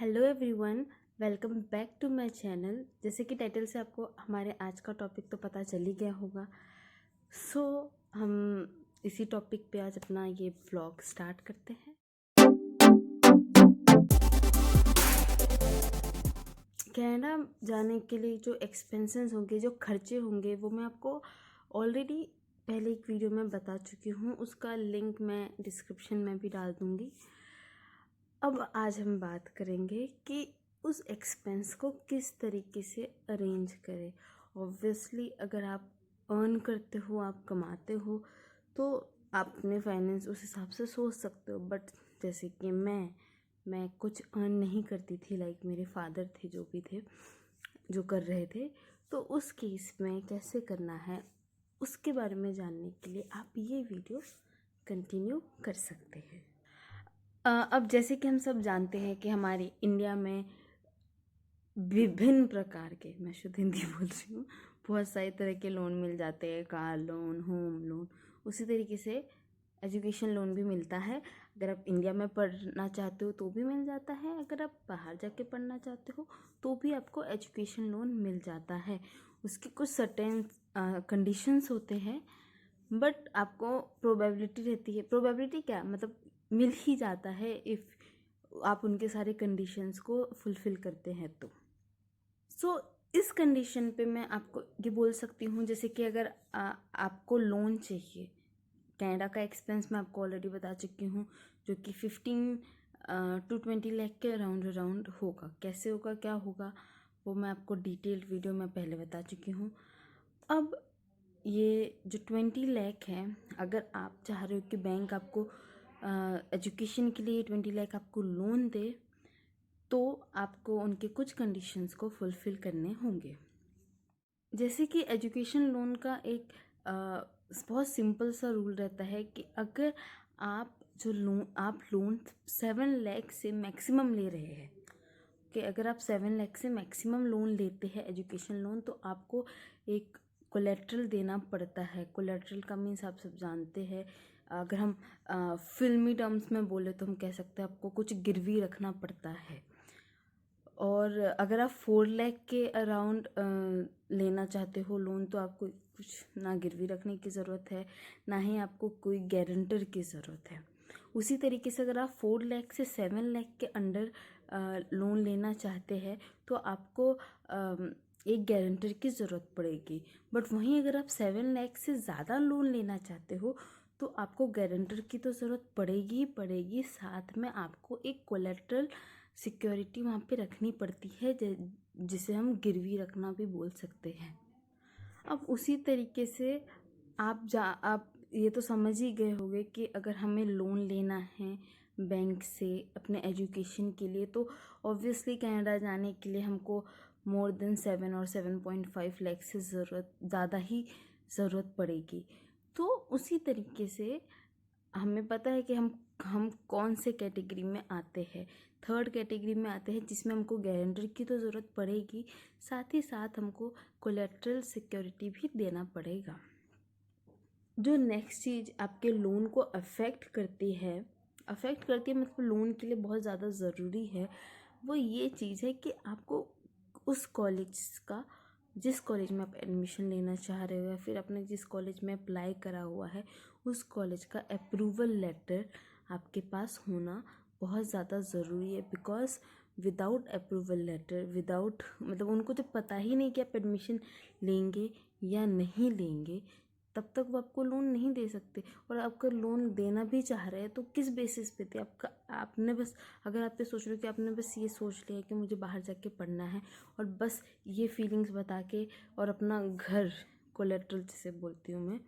Hello everyone, welcome back to my channel. जैसे कि title से आपको हमारे आज का टॉपिक तो पता चल ही गया होगा। हम इसी टॉपिक पे आज अपना ये व्लॉग स्टार्ट करते हैं। कनाडा जाने के लिए जो एक्सपेंसेस होंगे, जो खर्चे होंगे, वो मैं आपको ऑलरेडी पहले एक वीडियो में बता चुकी हूँ। उसका लिंक मैं डिस्क्रिप्शन में भी डाल दूँगी। अब आज हम बात करेंगे कि उस एक्सपेंस को किस तरीके से अरेंज करें। ऑब्वियसली अगर आप अर्न करते हो, आप कमाते हो, तो आप अपने फाइनेंस उस हिसाब से सोच सकते हो। बट जैसे कि मैं कुछ अर्न नहीं करती थी, लाइक मेरे फादर थे जो भी थे, जो कर रहे थे, तो उस केस में कैसे करना है उसके बारे में जानने के लिए आप ये वीडियो कंटिन्यू कर सकते हैं। अब जैसे कि हम सब जानते हैं कि हमारे इंडिया में विभिन्न प्रकार के, मैं शुद्ध हिंदी बोल रही हूँ, बहुत सारे तरह के लोन मिल जाते हैं। कार लोन, होम लोन, उसी तरीके से एजुकेशन लोन भी मिलता है। अगर आप इंडिया में पढ़ना चाहते हो तो भी मिल जाता है, अगर आप बाहर जाके पढ़ना चाहते हो तो भी आपको एजुकेशन लोन मिल जाता है। उसकी कुछ सर्टेन कंडीशंस होते हैं, बट आपको प्रोबेबिलिटी रहती है। प्रोबेबिलिटी क्या मतलब, मिल ही जाता है इफ़ आप उनके सारे कंडीशंस को फुलफ़िल करते हैं तो। इस कंडीशन पे मैं आपको ये बोल सकती हूँ, जैसे कि अगर आपको लोन चाहिए, कनाडा का एक्सपेंस मैं आपको ऑलरेडी बता चुकी हूँ, जो कि 15 to 20 लाख के अराउंड होगा। कैसे होगा, क्या होगा, वो मैं आपको डिटेल्ड वीडियो में पहले बता चुकी हूँ। अब ये जो 20 लाख है, अगर आप चाह रहे हो कि बैंक आपको एजुकेशन के लिए 20 लाख आपको लोन दे, तो आपको उनके कुछ कंडीशंस को फुलफ़िल करने होंगे। जैसे कि एजुकेशन लोन का एक बहुत सिंपल सा रूल रहता है कि अगर आप लोन 7 लाख से मैक्सिमम ले रहे हैं, कि अगर आप 7 लाख से मैक्सिमम लोन लेते हैं एजुकेशन लोन, तो आपको एक कोलेट्रल देना पड़ता है। कोलेट्रल का मीन्स आप सब जानते हैं। अगर हम फिल्मी टर्म्स में बोले तो हम कह सकते हैं आपको कुछ गिरवी रखना पड़ता है। और अगर आप 4 लाख के अराउंड लेना चाहते हो लोन, तो आपको कुछ ना गिरवी रखने की ज़रूरत है, ना ही आपको कोई गारंटर की ज़रूरत है। उसी तरीके से अगर आप 4 लाख से 7 लाख के अंडर लोन लेना चाहते हैं, तो आपको एक गारंटर की ज़रूरत पड़ेगी। बट वहीं अगर आप 7 लाख से ज़्यादा लोन लेना चाहते हो, तो आपको गारंटर की तो ज़रूरत पड़ेगी ही पड़ेगी, साथ में आपको एक कोलेट्रल सिक्योरिटी वहाँ पे रखनी पड़ती है, जिसे हम गिरवी रखना भी बोल सकते हैं। अब उसी तरीके से आप ये तो समझ ही गए होंगे कि अगर हमें लोन लेना है बैंक से अपने एजुकेशन के लिए, तो ऑब्वियसली कनाडा जाने के लिए हमको मोर देन 7 और 7.5 लाख से ज़्यादा ही ज़रूरत पड़ेगी। तो उसी तरीके से हमें पता है कि हम कौन से कैटेगरी में आते हैं। थर्ड कैटेगरी में आते हैं, जिसमें हमको गारंटर की तो ज़रूरत पड़ेगी, साथ ही साथ हमको कोलेट्रल सिक्योरिटी भी देना पड़ेगा। जो नेक्स्ट चीज़ आपके लोन को अफेक्ट करती है मतलब लोन के लिए बहुत ज़्यादा ज़रूरी है, वो ये चीज़ है कि आपको उस कॉलेज का, जिस कॉलेज में आप एडमिशन लेना चाह रहे हो या फिर आपने जिस कॉलेज में अप्लाई करा हुआ है, उस कॉलेज का अप्रूवल लेटर आपके पास होना बहुत ज़्यादा ज़रूरी है। बिकॉज विदाउट अप्रूवल लेटर, मतलब उनको तो पता ही नहीं कि आप एडमिशन लेंगे या नहीं लेंगे, तब तक वो आपको लोन नहीं दे सकते। और आपका लोन देना भी चाह रहे हैं तो किस बेसिस पे थे आपने बस, अगर आप ये सोच रहे हो कि आपने बस ये सोच लिया कि मुझे बाहर जाके पढ़ना है, और बस ये फीलिंग्स बता के और अपना घर कोलेट्रल जिसे बोलती हूँ मैं,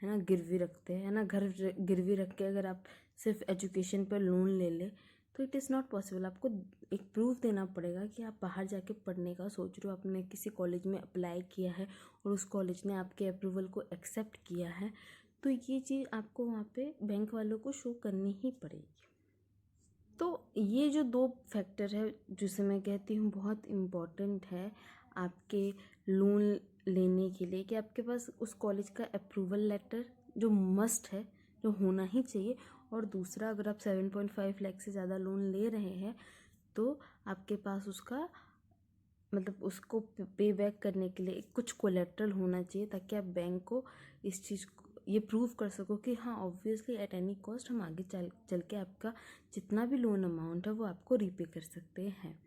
है ना, गिरवी रखते हैं, है ना, घर गिरवी रख के अगर आप सिर्फ एजुकेशन पर लोन ले ले, तो इट इज़ नॉट पॉसिबल। आपको एक प्रूफ देना पड़ेगा कि आप बाहर जाके पढ़ने का सोच रहे हो, आपने किसी कॉलेज में अप्लाई किया है और उस कॉलेज ने आपके अप्रूवल को एक्सेप्ट किया है, तो ये चीज़ आपको वहाँ पे बैंक वालों को शो करनी ही पड़ेगी। तो ये जो 2 फैक्टर है, जिसे मैं कहती हूँ बहुत इम्पॉर्टेंट है आपके लोन लेने के लिए, कि आपके पास उस कॉलेज का अप्रूवल लेटर जो मस्ट है, जो होना ही चाहिए। और दूसरा, अगर आप 7.5 लाख से ज़्यादा लोन ले रहे हैं, तो आपके पास उसका मतलब उसको पे बैक करने के लिए कुछ कोलेट्रल होना चाहिए, ताकि आप बैंक को इस चीज़ को ये प्रूव कर सको कि हाँ ऑब्वियसली एट एनी कॉस्ट हम आगे चल के आपका जितना भी लोन अमाउंट है वो आपको रीपे कर सकते हैं।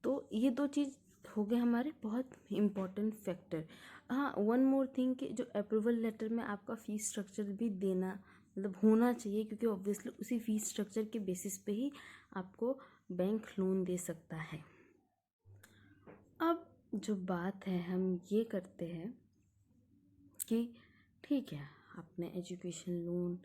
तो ये दो चीज़ हो गए हमारे बहुत इम्पॉर्टेंट फैक्टर। हाँ, वन मोर थिंग कि जो अप्रूवल लेटर में आपका फ़ीस स्ट्रक्चर भी देना मतलब होना चाहिए, क्योंकि ऑब्वियसली उसी फीस स्ट्रक्चर के बेसिस पे ही आपको बैंक लोन दे सकता है। अब जो बात है हम ये करते हैं कि ठीक है, आपने एजुकेशन लोन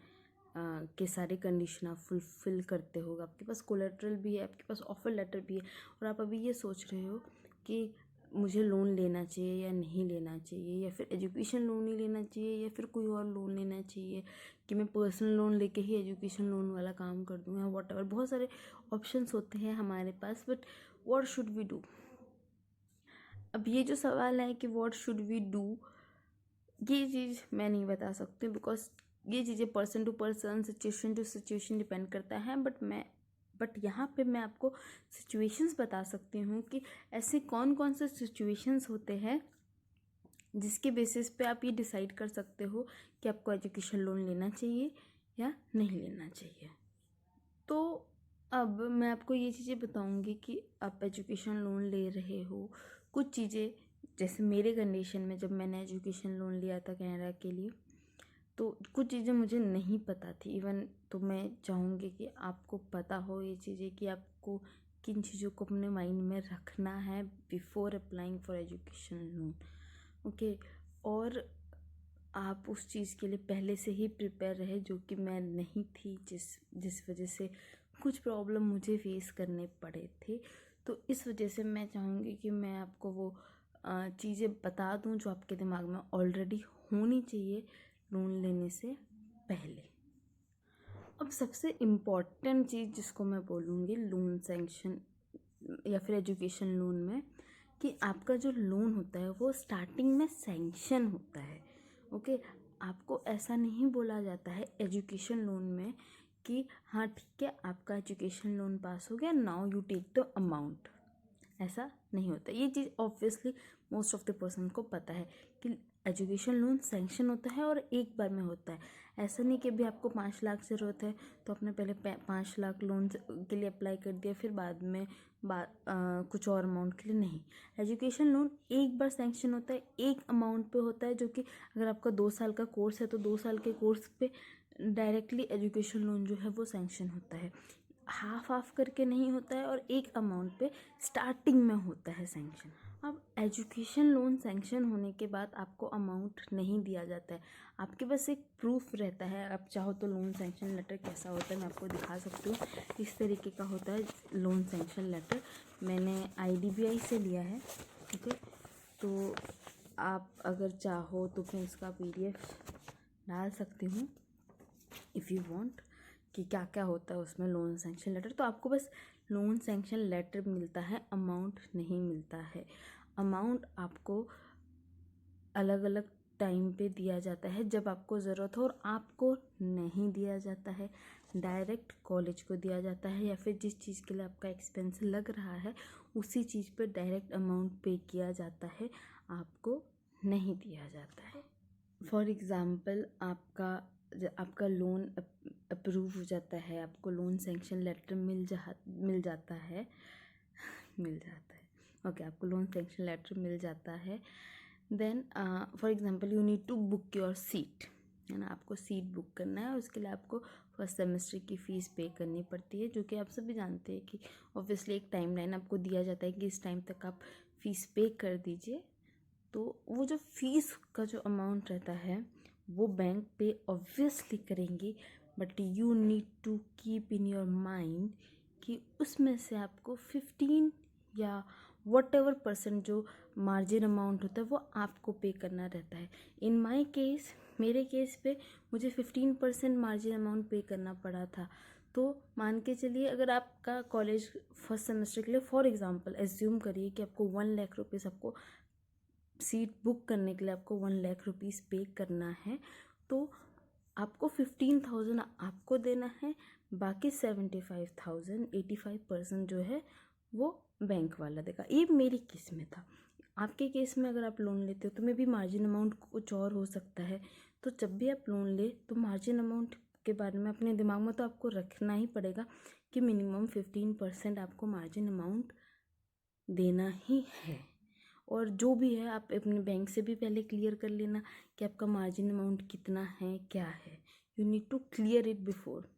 के सारे कंडीशन आप फुलफ़िल करते हो, आपके पास कोलेट्रल भी है, आपके पास ऑफर लेटर भी है, और आप अभी ये सोच रहे हो कि मुझे लोन लेना चाहिए या नहीं लेना चाहिए, या फिर एजुकेशन लोन ही लेना चाहिए या फिर कोई और लोन लेना चाहिए, कि मैं पर्सनल लोन लेके ही एजुकेशन लोन वाला काम कर दूँ या वॉटएवर। बहुत सारे ऑप्शंस होते हैं हमारे पास, but what should we do. अब ये जो सवाल है कि व्हाट शुड वी डू, ये चीज़ मैं नहीं बता सकती, बिकॉज ये चीज़ें person to person, situation to situation depend करता है। बट यहाँ पे मैं आपको सिचुएशंस बता सकती हूँ कि ऐसे कौन कौन से सिचुएशंस होते हैं जिसके बेसिस पे आप ये डिसाइड कर सकते हो कि आपको एजुकेशन लोन लेना चाहिए या नहीं लेना चाहिए। तो अब मैं आपको ये चीज़ें बताऊंगी कि आप एजुकेशन लोन ले रहे हो। कुछ चीज़ें जैसे मेरे कंडीशन में जब मैंने एजुकेशन लोन लिया था कनाडा के लिए, तो कुछ चीज़ें मुझे नहीं पता थी इवन। तो मैं चाहूँगी कि आपको पता हो ये चीज़ें, कि आपको किन चीज़ों को अपने माइंड में रखना है before applying for education loan. Okay, और आप उस चीज़ के लिए पहले से ही प्रिपेयर रहे, जो कि मैं नहीं थी, जिस वजह से कुछ प्रॉब्लम मुझे फेस करने पड़े थे। तो इस वजह से मैं चाहूँगी कि मैं आपको वो चीज़ें बता दूँ जो आपके दिमाग में ऑलरेडी होनी चाहिए लोन लेने से पहले। अब सबसे इम्पॉर्टेंट चीज़ जिसको मैं बोलूँगी लोन सैंक्शन या फिर एजुकेशन लोन में, कि आपका जो लोन होता है वो स्टार्टिंग में सैंक्शन होता है। ओके, आपको ऐसा नहीं बोला जाता है एजुकेशन लोन में कि हाँ ठीक है आपका एजुकेशन लोन पास हो गया, now you take the amount. ऐसा नहीं होता। ये चीज़ obviously most of the person को पता है कि एजुकेशन लोन सैंक्शन होता है और एक बार में होता है। ऐसा नहीं कि अभी आपको 5 लाख ज़रूरत है तो आपने पहले 5 लाख लोन के लिए अप्लाई कर दिया, फिर बाद में कुछ और अमाउंट के लिए नहीं। एजुकेशन लोन एक बार सैंक्शन होता है, एक अमाउंट पे होता है, जो कि अगर आपका 2 साल का कोर्स है तो 2 साल के कोर्स पे डायरेक्टली एजुकेशन लोन जो है वो सैंक्शन होता है। हाफ करके नहीं होता है, और एक अमाउंट पे स्टार्टिंग में होता है सैंक्शन। अब एजुकेशन लोन सैंक्शन होने के बाद आपको अमाउंट नहीं दिया जाता है, आपके पास एक प्रूफ रहता है। आप चाहो तो लोन सैंक्शन लेटर कैसा होता है मैं आपको दिखा सकती हूँ। इस तरीके का होता है लोन सैंक्शन लेटर, मैंने IDBI से लिया है। ठीक है, तो आप अगर चाहो तो मैं इसका PDF डाल सकती हूँ इफ़ यू वांट, कि क्या क्या होता है उसमें लोन सैंक्शन लेटर। तो आपको बस लोन सैंक्शन लेटर मिलता है, अमाउंट नहीं मिलता है। अमाउंट आपको अलग अलग टाइम पे दिया जाता है जब आपको ज़रूरत हो, और आपको नहीं दिया जाता है, डायरेक्ट कॉलेज को दिया जाता है, या फिर जिस चीज़ के लिए आपका एक्सपेंस लग रहा है उसी चीज़ पे डायरेक्ट अमाउंट पे किया जाता है, आपको नहीं दिया जाता है। फॉर एग्ज़ाम्पल आपका लोन अप्रूव हो जाता है, आपको लोन सैंक्शन लेटर मिल जाता है ओके, आपको लोन सैंक्शन लेटर मिल जाता है। Then for example you need to book your seat, है ना, आपको सीट बुक करना है, उसके लिए आपको फर्स्ट सेमेस्टर की फ़ीस पे करनी पड़ती है, जो कि आप सभी जानते हैं कि ऑब्वियसली एक टाइमलाइन आपको दिया जाता है कि इस टाइम तक आप फ़ीस पे कर दीजिए। तो वो जो फीस का जो अमाउंट रहता है वो बैंक पे ऑब्वियसली करेंगे, but you need to keep in your mind कि उसमें से आपको 15 या whatever% जो मार्जिन अमाउंट होता है वो आपको पे करना रहता है। इन माई केस, मेरे केस पे मुझे 15% मार्जिन अमाउंट पे करना पड़ा था। तो मान के चलिए अगर आपका कॉलेज फर्स्ट सेमेस्टर के लिए फॉर एग्ज़ाम्पल एज्यूम करिए कि आपको 1 लाख रुपीज़ आपको सीट बुक करने के लिए आपको 1 लाख रुपीज़ पे करना है, तो आपको 15,000 आपको देना है, बाकी 75,000 85% जो है वो बैंक वाला देगा। ये मेरे केस में था। आपके केस में अगर आप लोन लेते हो तो मे भी मार्जिन अमाउंट कुछ और हो सकता है। तो जब भी आप लोन ले तो मार्जिन अमाउंट के बारे में अपने दिमाग में तो आपको रखना ही पड़ेगा कि मिनिमम 15% आपको मार्जिन अमाउंट देना ही है। और जो भी है आप अपने बैंक से भी पहले क्लियर कर लेना कि आपका मार्जिन अमाउंट कितना है, क्या है। You need to clear it before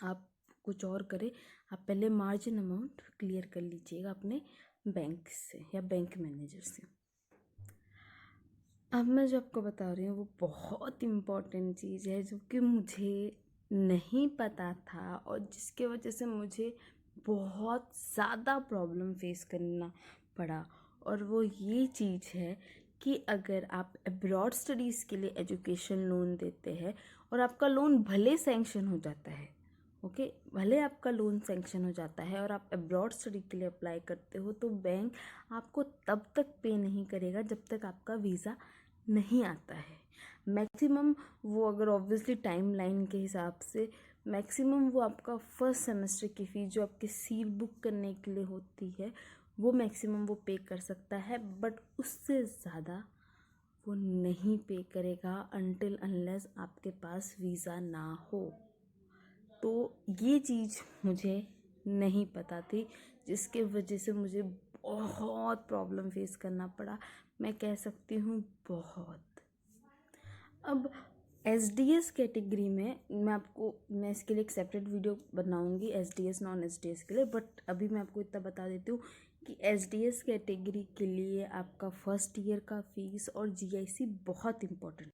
आप कुछ और करें। आप पहले मार्जिन अमाउंट क्लियर कर लीजिएगा अपने बैंक से या बैंक मैनेजर से। अब मैं जो आपको बता रही हूँ वो बहुत इम्पॉर्टेंट चीज़ है जो कि मुझे नहीं पता था और जिसके वजह से मुझे बहुत ज़्यादा प्रॉब्लम फेस करना पड़ा। और वो ये चीज़ है कि अगर आप अब्रॉड स्टडीज़ के लिए एजुकेशन लोन देते हैं और आपका लोन भले सैंक्शन हो जाता है, ओके, भले आपका लोन सैंक्शन हो जाता है और आप अब्रॉड स्टडी के लिए अप्लाई करते हो, तो बैंक आपको तब तक पे नहीं करेगा जब तक आपका वीज़ा नहीं आता है। मैक्सिमम वो अगर ऑब्वियसली टाइम लाइन के हिसाब से मैक्सिमम वो आपका फर्स्ट सेमेस्टर की फ़ीस जो आपके सीट बुक करने के लिए होती है वो मैक्सिमम वो पे कर सकता है, बट उससे ज़्यादा वो नहीं पे करेगा अनटिल अनलेस आपके पास वीज़ा ना हो। तो ये चीज़ मुझे नहीं पता थी जिसके वजह से मुझे बहुत प्रॉब्लम फेस करना पड़ा। मैं कह सकती हूँ बहुत। अब एसडीएस कैटेगरी में मैं इसके लिए एक सेपरेट वीडियो बनाऊंगी एसडीएस नॉन एसडीएस के लिए, बट अभी मैं आपको इतना बता देती हूँ कि एसडीएस कैटेगरी के लिए आपका फर्स्ट ईयर का फीस और जीआईसी बहुत इम्पोर्टेंट।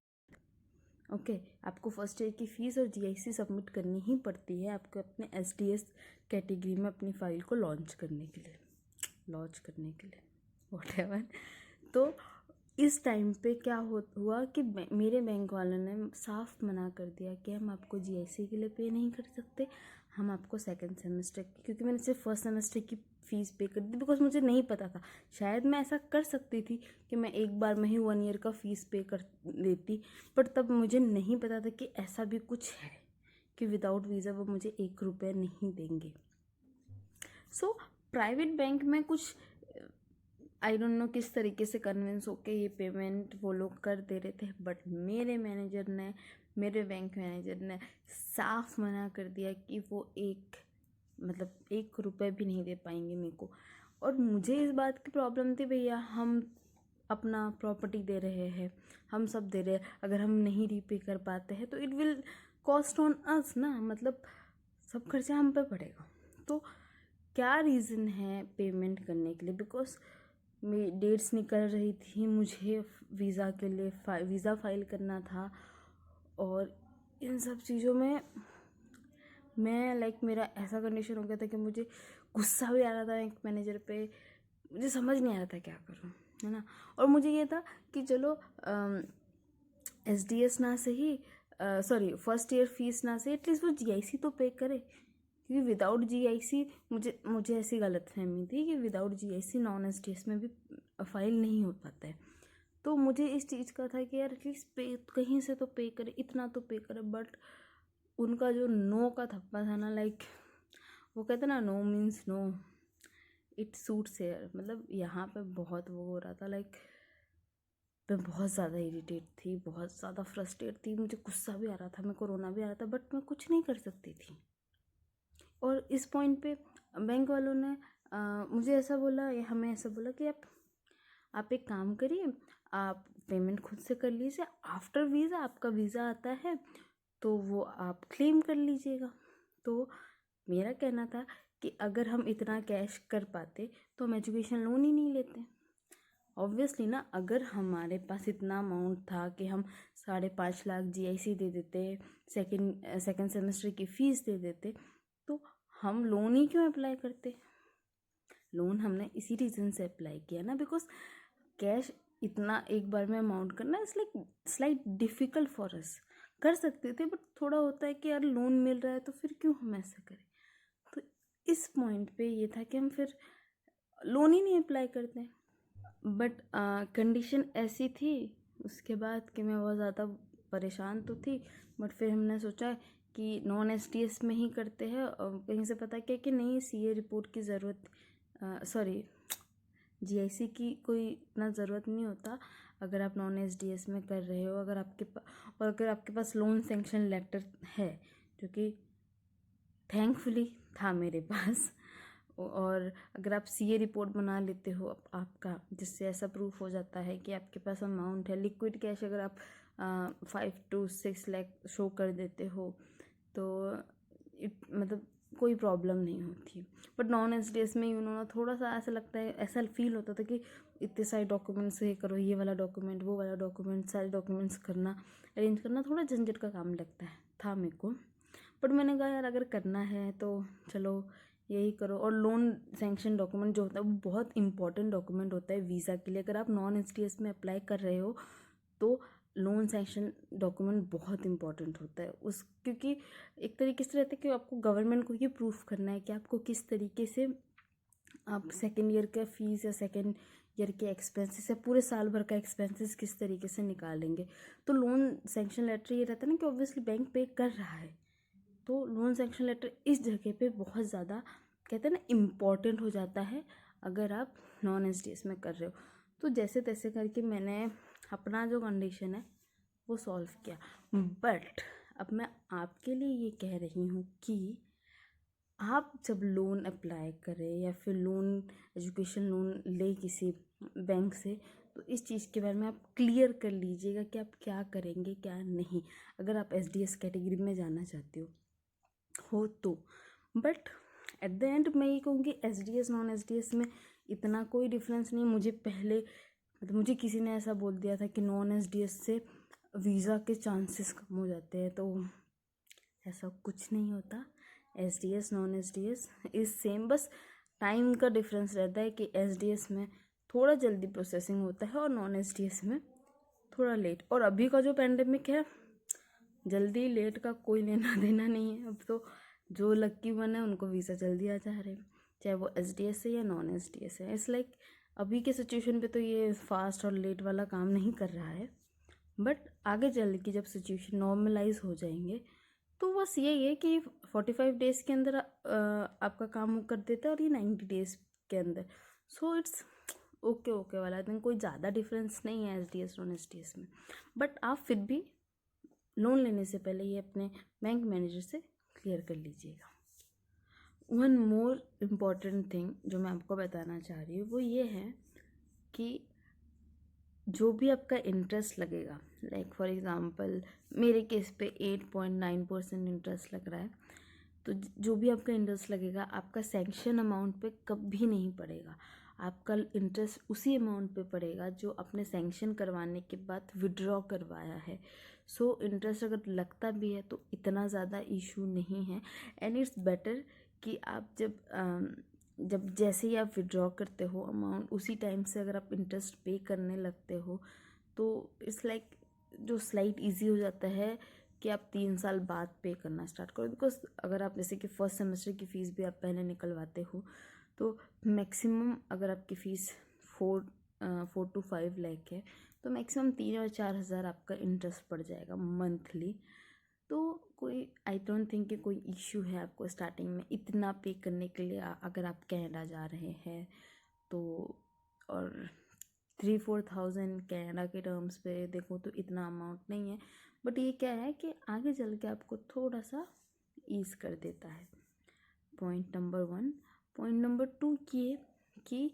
ओके, आपको फर्स्ट ईयर की फ़ीस और जीआईसी सबमिट करनी ही पड़ती है आपको अपने एसडीएस कैटेगरी में अपनी फ़ाइल को लॉन्च करने के लिए व्हाटएवर। तो इस टाइम पे क्या हुआ कि मेरे बैंक वालों ने साफ मना कर दिया कि हम आपको जीआईसी के लिए पे नहीं कर सकते, हम आपको सेकंड सेमेस्टर की, क्योंकि मैंने सिर्फ फर्स्ट सेमेस्टर की फ़ीस पे कर दी बिकॉज मुझे नहीं पता था। शायद मैं ऐसा कर सकती थी कि मैं एक बार में ही 1 ईयर का फ़ीस पे कर देती, बट तब मुझे नहीं पता था कि ऐसा भी कुछ है कि विदाउट वीज़ा वो मुझे 1 रुपया नहीं देंगे। सो प्राइवेट बैंक में कुछ आई डोंट नो किस तरीके से कन्विंस होके ये पेमेंट वो लोग कर दे रहे थे, बट मेरे बैंक मैनेजर ने साफ मना कर दिया कि वो 1 रुपये भी नहीं दे पाएंगे मेरे को। और मुझे इस बात की प्रॉब्लम थी, भैया हम अपना प्रॉपर्टी दे रहे हैं, हम सब दे रहे हैं, अगर हम नहीं रीपे कर पाते हैं तो it will cost on us ना, मतलब सब खर्चा हम पे पड़ेगा। तो क्या रीज़न है पेमेंट करने के लिए, बिकॉज मेरी डेट्स निकल रही थी, मुझे वीज़ा के लिए वीज़ा फाइल करना था और इन सब चीज़ों में मैं मेरा ऐसा कंडीशन हो गया था कि मुझे गुस्सा भी आ रहा था एक मैनेजर पे, मुझे समझ नहीं आ रहा था क्या करूँ, है ना। और मुझे ये था कि चलो एसडीएस ना सही, सॉरी फर्स्ट ईयर फीस ना सही, एटलीस्ट वो जीआईसी तो पे करे, क्योंकि विदाउट जीआईसी मुझे ऐसी गलतफहमी थी कि विदाउट जीआईसी नॉन एसडीएस में भी फाइल नहीं हो पाता है। तो मुझे इस चीज़ का था कि यार एटलीस्ट पे कहीं से तो पे करे, इतना तो पे करे। बट उनका जो नो का थप्पा था ना, वो कहते ना no means no, it suits here, मतलब यहाँ पे बहुत वो हो रहा था। मैं बहुत ज़्यादा इरिटेट थी, बहुत ज़्यादा फ्रस्ट्रेट थी, मुझे गुस्सा भी आ रहा था, मैं कोरोना भी आ रहा था, बट मैं कुछ नहीं कर सकती थी। और इस पॉइंट पे बैंक वालों ने मुझे ऐसा बोला, हमें ऐसा बोला कि आप एक काम करिए, आप पेमेंट खुद से कर लीजिए, आफ्टर वीज़ा आपका वीज़ा आता है तो वो आप क्लेम कर लीजिएगा। तो मेरा कहना था कि अगर हम इतना कैश कर पाते तो हम एजुकेशन लोन ही नहीं लेते। ऑब्वियसली ना, अगर हमारे पास इतना अमाउंट था कि हम 5.5 लाख जीआईसी दे देते, सेकेंड सेमेस्टर की फ़ीस दे देते, तो हम लोन ही क्यों अप्लाई करते। लोन हमने इसी रीज़न से अप्लाई किया ना, बिकॉज कैश इतना एक बार में अमाउंट करना it's slight difficult for us. कर सकते थे बट थोड़ा होता है कि यार लोन मिल रहा है तो फिर क्यों हम ऐसा करें। तो इस पॉइंट पे ये था कि हम फिर लोन ही नहीं अप्लाई करते। बट कंडीशन ऐसी थी उसके बाद कि मैं बहुत ज़्यादा परेशान तो थी, बट फिर हमने सोचा कि नॉन एसडीएस में ही करते हैं, और कहीं से पता क्या कि नहीं सीए रिपोर्ट की ज़रूरत, सॉरी जीआईसी की कोई इतना ज़रूरत नहीं होता अगर आप नॉन एसडीएस में कर रहे हो। अगर आपके पास लोन सैंक्शन लेटर है, जो कि थैंकफुली था मेरे पास, और अगर आप सीए रिपोर्ट बना लेते हो आपका, जिससे ऐसा प्रूफ हो जाता है कि आपके पास अमाउंट है, लिक्विड कैश अगर आप 5 to 6 लाख शो कर देते हो तो मतलब कोई प्रॉब्लम नहीं होती। बट नॉन एसडीएस में उन्होंने थोड़ा सा ऐसा लगता है, ऐसा फील होता था कि इतने सारे डॉक्यूमेंट्स ये करो, ये वाला डॉक्यूमेंट, वो वाला डॉक्यूमेंट, सारे डॉक्यूमेंट्स करना, अरेंज करना थोड़ा झंझट का काम लगता है था मेरे को। बट मैंने कहा यार अगर करना है तो चलो यही करो। और लोन सैंक्शन डॉक्यूमेंट जो होता है वो बहुत इंपॉर्टेंट डॉक्यूमेंट होता है वीज़ा के लिए। अगर आप नॉन एसडीएस में अप्लाई कर रहे हो तो लोन सैंक्शन डॉक्यूमेंट बहुत इंपॉर्टेंट होता है क्योंकि एक तरीके से रहता है कि आपको गवर्नमेंट को ये प्रूफ करना है कि आपको किस तरीके से आप सेकेंड ईयर का फीस या सेकेंड ईयर के एक्सपेंसेस या पूरे साल भर का एक्सपेंसेस किस तरीके से निकालेंगे। तो लोन सैंक्शन लेटर ये रहता है ना कि ऑब्वियसली बैंक पे कर रहा है, तो लोन सैंक्शन लेटर इस जगह पे बहुत ज़्यादा कहते हैं ना इम्पॉर्टेंट हो जाता है अगर आप नॉन एसडीएस में कर रहे हो। तो जैसे तैसे करके मैंने अपना जो कंडीशन है वो सॉल्व किया। बट अब मैं आपके लिए ये कह रही हूँ कि आप जब लोन अप्लाई करें या फिर एजुकेशन लोन ले किसी बैंक से, तो इस चीज़ के बारे में आप क्लियर कर लीजिएगा कि आप क्या करेंगे क्या नहीं, अगर आप एसडीएस कैटेगरी में जाना चाहते हो तो। बट एट द एंड मैं ये कहूँगी एसडीएस नॉन एसडीएस में इतना कोई डिफरेंस नहीं। मुझे किसी ने ऐसा बोल दिया था कि नॉन एसडीएस से वीज़ा के चांसेस कम हो जाते हैं, तो ऐसा कुछ नहीं होता। SDS non SDS is same, बस टाइम का डिफरेंस रहता है कि एसडीएस में थोड़ा जल्दी प्रोसेसिंग होता है और नॉन एसडीएस में थोड़ा लेट। और अभी का जो पैंडेमिक है, जल्दी लेट का कोई लेना देना नहीं है। अब तो जो लक्की वन है उनको वीज़ा जल्दी आ जा रहे हैं, चाहे वो एसडीएस है या नॉन एसडीएस है। इट्स लाइक अभी के सिचुएशन पे तो ये फास्ट और लेट वाला काम नहीं कर रहा है। बट आगे चल के जब सिचुएशन नॉर्मलाइज हो जाएंगे तो बस यही है कि 45 डेज़ के अंदर आपका काम कर देता है और ये 90 डेज़ के अंदर। सो इट्स ओके वाला। आई थिंक कोई ज़्यादा डिफरेंस नहीं है एसडीएस नॉन एसडीएस में। बट आप फिर भी लोन लेने से पहले ये अपने बैंक मैनेजर से क्लियर कर लीजिएगा। वन मोर इम्पॉर्टेंट थिंग जो मैं आपको बताना चाह रही हूँ वो ये है कि जो भी आपका इंटरेस्ट लगेगा, लाइक फॉर एग्ज़ाम्पल मेरे केस पे 8.9% इंटरेस्ट लग रहा है, तो जो भी आपका इंटरेस्ट लगेगा आपका सैंक्शन अमाउंट पे कभी नहीं पड़ेगा। आपका इंटरेस्ट उसी अमाउंट पे पड़ेगा जो आपने सैंक्शन करवाने के बाद विड्रॉ करवाया है। सो इंटरेस्ट अगर लगता भी है तो इतना ज़्यादा इशू नहीं है। एंड इट्स बेटर कि आप जब जैसे ही आप विड्रॉ करते हो अमाउंट, उसी टाइम से अगर आप इंटरेस्ट पे करने लगते हो तो इट्स लाइक जो स्लाइट इजी हो जाता है कि आप 3 साल बाद पे करना स्टार्ट करो। बिकॉज अगर आप जैसे कि फर्स्ट सेमेस्टर की फ़ीस भी आप पहले निकलवाते हो तो मैक्सिमम अगर आपकी फ़ीस 4 to 5 लाख है तो मैक्सिमम 3 और 4 हज़ार आपका इंटरेस्ट पड़ जाएगा मंथली। तो कोई आई डोंट थिंक कि कोई इश्यू है आपको स्टार्टिंग में इतना पे करने के लिए अगर आप कनाडा जा रहे हैं तो। और 3-4 थाउजेंड कनाडा के टर्म्स पे देखो तो इतना अमाउंट नहीं है। बट ये क्या है कि आगे चल के आपको थोड़ा सा ईज़ कर देता है। Point number 1। पॉइंट नंबर 2 ये कि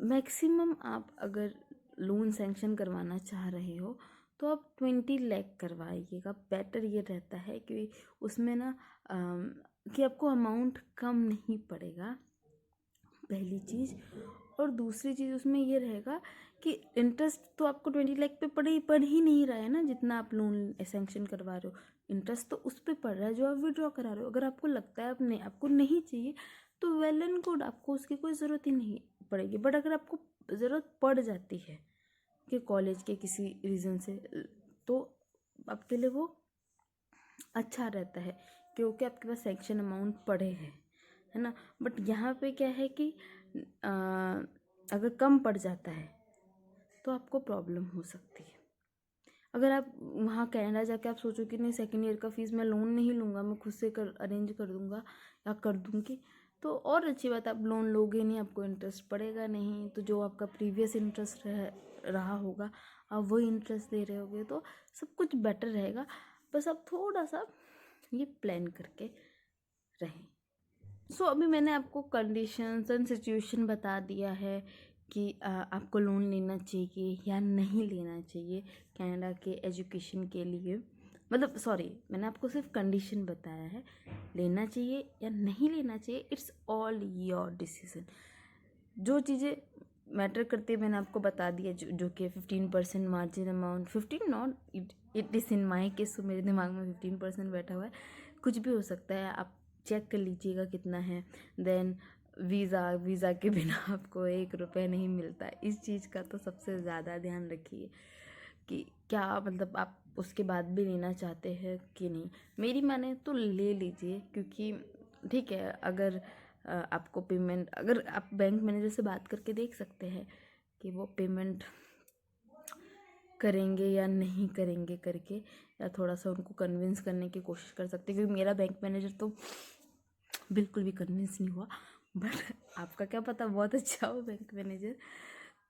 मैक्सिमम आप अगर लोन सैंक्शन करवाना चाह रहे हो तो आप 20 लाख करवाइएगा। बेटर ये रहता है कि उसमें ना कि आपको अमाउंट कम नहीं पड़ेगा, पहली चीज़। और दूसरी चीज़ उसमें ये रहेगा कि इंटरेस्ट तो आपको 20 लाख पे पड़ ही नहीं रहा है ना, जितना आप लोन सैंक्शन करवा रहे हो इंटरेस्ट तो उस पर पड़ रहा है जो आप विड्रॉ करा रहे हो। अगर आपको लगता है आपको नहीं चाहिए तो वेल एंड गुड, आपको उसकी कोई ज़रूरत ही नहीं पड़ेगी। बट अगर आपको ज़रूरत पड़ जाती है कि कॉलेज के किसी रीज़न से, तो आपके लिए वो अच्छा रहता है क्योंकि आपके पास सैंक्शन अमाउंट पड़े हैं, है ना। बट यहाँ पे क्या है कि अगर कम पड़ जाता है तो आपको प्रॉब्लम हो सकती है। अगर आप वहाँ कनाडा जाके आप सोचो कि नहीं सेकेंड ईयर का फ़ीस मैं लोन नहीं लूँगा, मैं खुद से अरेंज कर दूँगा या कर दूँगी, तो और अच्छी बात, आप लोन लोगे नहीं, आपको इंटरेस्ट पड़ेगा नहीं, तो जो आपका प्रीवियस इंटरेस्ट रहा होगा आप वही इंटरेस्ट दे रहे होगे, तो सब कुछ बेटर रहेगा। बस आप थोड़ा सा ये प्लान करके रहें। सो अभी मैंने आपको कंडीशंस एंड सिचुएशन बता दिया है कि आपको लोन लेना चाहिए या नहीं लेना चाहिए कनाडा के एजुकेशन के लिए। मतलब सॉरी, मैंने आपको सिर्फ कंडीशन बताया है, लेना चाहिए या नहीं लेना चाहिए, इट्स ऑल योर डिसीजन। जो चीज़ें मैटर करती है मैंने आपको बता दिया, जो कि 15% margin amount, 15 not, it is in my case, तो मेरे दिमाग में 15% बैठा हुआ है, कुछ भी हो सकता है, आप चेक कर लीजिएगा कितना है। देन वीज़ा के बिना आपको 1 रुपये नहीं मिलता, इस चीज़ का तो सबसे ज़्यादा ध्यान रखिए कि क्या मतलब आप उसके बाद भी लेना चाहते हैं कि नहीं। मेरी माने तो ले लीजिए, क्योंकि ठीक है, अगर आपको पेमेंट, अगर आप बैंक मैनेजर से बात करके देख सकते हैं कि वो पेमेंट करेंगे या नहीं करेंगे करके, या थोड़ा सा उनको कन्विंस करने की कोशिश कर सकते हैं, क्योंकि मेरा बैंक मैनेजर तो बिल्कुल भी कन्विंस नहीं हुआ, बट आपका क्या पता बहुत अच्छा हो बैंक मैनेजर,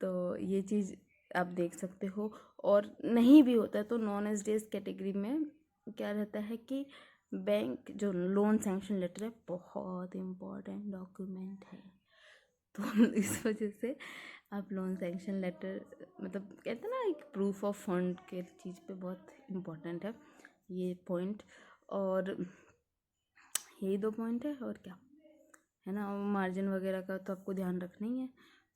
तो ये चीज़ आप देख सकते हो। और नहीं भी होता है तो नॉन एसडीएस कैटेगरी में क्या रहता है कि बैंक जो लोन सैंक्शन लेटर है बहुत इम्पॉर्टेंट डॉक्यूमेंट है, तो इस वजह से आप लोन सैंक्शन लेटर, मतलब कहते हैं ना एक प्रूफ ऑफ फंड के चीज़ पे बहुत इम्पोर्टेंट है ये पॉइंट। और यही 2 पॉइंट है, और क्या है ना, मार्जिन वगैरह का तो आपको ध्यान रखना ही है,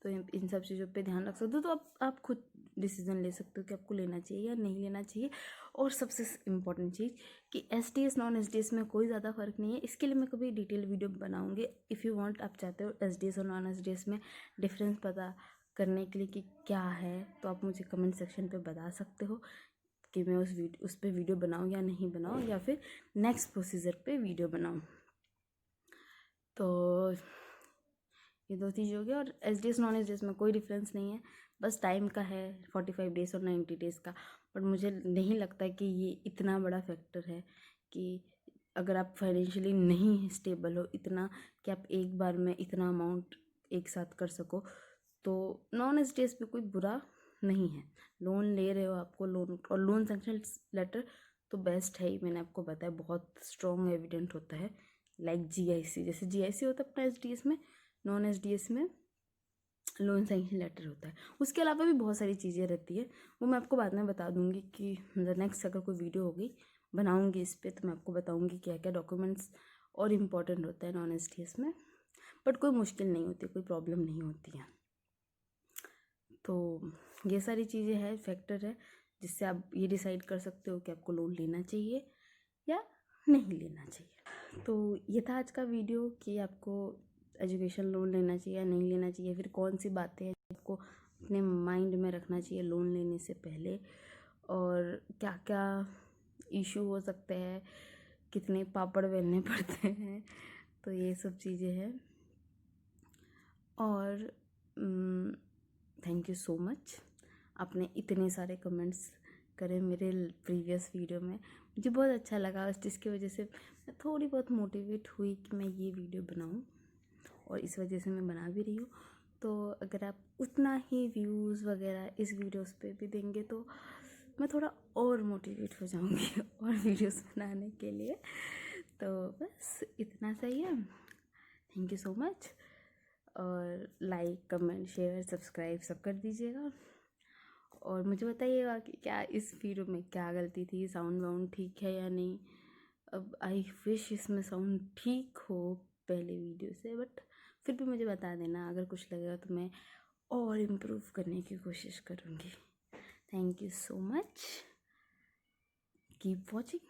तो इन सब चीज़ों पे ध्यान रख सकते हो, तो आप खुद डिसीजन ले सकते हो कि आपको लेना चाहिए या नहीं लेना चाहिए। और सबसे इम्पोर्टेंट चीज़ कि एसडीएस नॉन एसडीएस में कोई ज़्यादा फ़र्क नहीं है, इसके लिए मैं कभी डिटेल वीडियो बनाऊंगी। इफ़ यू वांट, आप चाहते हो एसडीएस और नॉन एसडीएस में डिफरेंस पता करने के लिए कि क्या है, तो आप मुझे कमेंट सेक्शन पे बता सकते हो कि मैं उस पर वीडियो बनाऊँ या नहीं बनाऊँ, या फिर नेक्स्ट प्रोसीजर पे वीडियो बनाऊँ। तो ये 2 चीज़ हो गया। और एसडीएस नॉन एसडीएस में कोई डिफरेंस नहीं है, बस टाइम का है, 45 डेज़ और 90 डेज़ का। बट मुझे नहीं लगता कि ये इतना बड़ा फैक्टर है कि अगर आप फाइनेंशियली नहीं स्टेबल हो इतना कि आप एक बार में इतना अमाउंट एक साथ कर सको, तो नॉन एसडीएस भी कोई बुरा नहीं है। लोन ले रहे हो, आपको लोन और लोन सैंक्शन लेटर तो बेस्ट है ही, मैंने आपको बताया बहुत स्ट्रॉन्ग एविडेंट होता है, लाइक जीआईसी, जैसे जीआईसी होता है अपना एसडीएस में, नॉन एसडीएस में लोन सैंक्शन लेटर होता है। उसके अलावा भी बहुत सारी चीज़ें रहती है, वो मैं आपको बाद में बता दूंगी कि नेक्स्ट अगर कोई वीडियो होगी बनाऊंगी इस पर, तो मैं आपको बताऊंगी क्या क्या डॉक्यूमेंट्स और इम्पॉर्टेंट होता है नॉन एसडीएस में। बट कोई मुश्किल नहीं होती, कोई प्रॉब्लम नहीं होती है। तो ये सारी चीज़ें हैं, फैक्टर है जिससे आप ये डिसाइड कर सकते हो कि आपको लोन लेना चाहिए या नहीं लेना चाहिए। तो ये था आज का वीडियो कि आपको एजुकेशन लोन लेना चाहिए या नहीं लेना चाहिए, फिर कौन सी बातें हैं आपको अपने माइंड में रखना चाहिए लोन लेने से पहले, और क्या क्या इशू हो सकते हैं, कितने पापड़ बेलने पड़ते हैं, तो ये सब चीज़ें हैं। और थैंक यू सो मच, आपने इतने सारे कमेंट्स करे मेरे प्रीवियस वीडियो में, मुझे बहुत अच्छा लगा, जिसकी वजह से मैं थोड़ी बहुत मोटिवेट हुई कि मैं ये वीडियो बनाऊं, और इस वजह से मैं बना भी रही हूँ। तो अगर आप उतना ही व्यूज़ वगैरह इस वीडियोस पे भी देंगे तो मैं थोड़ा और मोटिवेट हो जाऊँगी और वीडियोस बनाने के लिए। तो बस इतना सही है, थैंक यू सो मच, और लाइक कमेंट शेयर सब्सक्राइब सब कर दीजिएगा, और मुझे बताइएगा कि क्या इस वीडियो में क्या गलती थी, साउंड वाउंड ठीक है या नहीं। अब आई विश इसमें साउंड ठीक हो पहले वीडियो से, बट फिर भी मुझे बता देना, अगर कुछ लगेगा तो मैं और इम्प्रूव करने की कोशिश करूँगी। Thank you so much, keep watching.